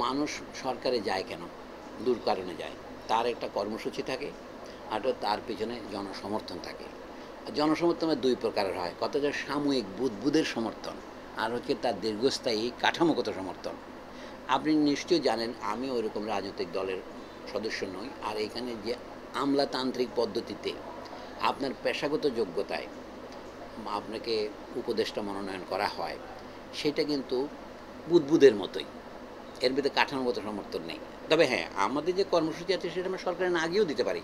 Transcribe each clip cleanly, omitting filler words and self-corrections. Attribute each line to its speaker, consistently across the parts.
Speaker 1: মানুষ সরকারে যায় কেন? দূর কারণে যায়। তার একটা কর্মসূচি থাকে, আর তার পেছনে জনসমর্থন থাকে। জনসমর্থন দুই প্রকারের হয়, কত যে সাময়িক বুদবুদের সমর্থন, আর হচ্ছে তার দীর্ঘস্থায়ী কাঠামোগত সমর্থন। আপনি নিশ্চয়ই জানেন আমি ওইরকম রাজনৈতিক দলের সদস্য নই। আর এখানে যে আমলাতান্ত্রিক পদ্ধতিতে আপনার পেশাগত যোগ্যতায় আপনাকে উপদেষ্টা মনোনয়ন করা হয়, সেটা কিন্তু বুদবুদের মতোই, এর ভিতরে কাঠামোগত সমর্থন নেই। তবে হ্যাঁ, আমাদের যে কর্মসূচি আছে সেটা আমরা সরকারের না আগেও দিতে পারি।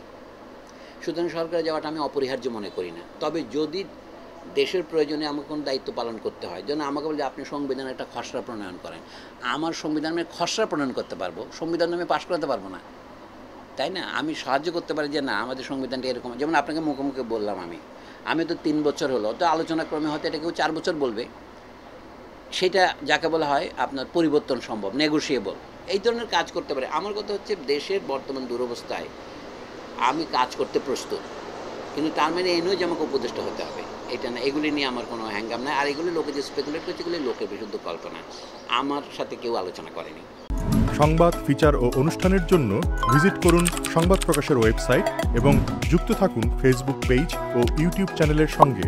Speaker 1: সুতরাং সরকারে যাওয়াটা আমি অপরিহার্য মনে করি না। তবে যদি দেশের প্রয়োজনে আমাকে কোনো দায়িত্ব পালন করতে হয়, যেন আমাকে বলে আপনি সংবিধানের একটা খসড়া প্রণয়ন করেন, আমার সংবিধান আমি খসড়া প্রণয়ন করতে পারবো, সংবিধান আমি পাশ করাতে পারবো না, তাই না? আমি সাহায্য করতে পারি যে না আমাদের সংবিধানটা এরকম, যেমন আপনাকে মুখোমুখি বললাম আমি তো 3 বছর হলো, তো আলোচনাক্রমে হয়তো এটা কেউ 4 বছর বলবে, সেটা যাকে বলা হয় আপনার পরিবর্তন সম্ভব, নেগোশিয়েবল, এই ধরনের কাজ করতে পারে। আমার কথা হচ্ছে দেশের বর্তমান দুরবস্থায় আমি কাজ করতে প্রস্তুত, কিন্তু তার মানে এই নয় যে আমাকে উপদেষ্টা হতে হবে, এটা না। এগুলি নিয়ে আমার কোনো হ্যাঙ্গাম নাই। আর এগুলি লোকে যে স্পেকুলেট করছে, এগুলি লোকের বিশুদ্ধ কল্পনা, আমার সাথে কেউ আলোচনা করেনি।
Speaker 2: সংবাদ, ফিচার ও অনুষ্ঠানের জন্য ভিজিট করুন সংবাদ প্রকাশের ওয়েবসাইট এবং যুক্ত থাকুন ফেসবুক পেজ ও ইউটিউব চ্যানেলের সঙ্গে।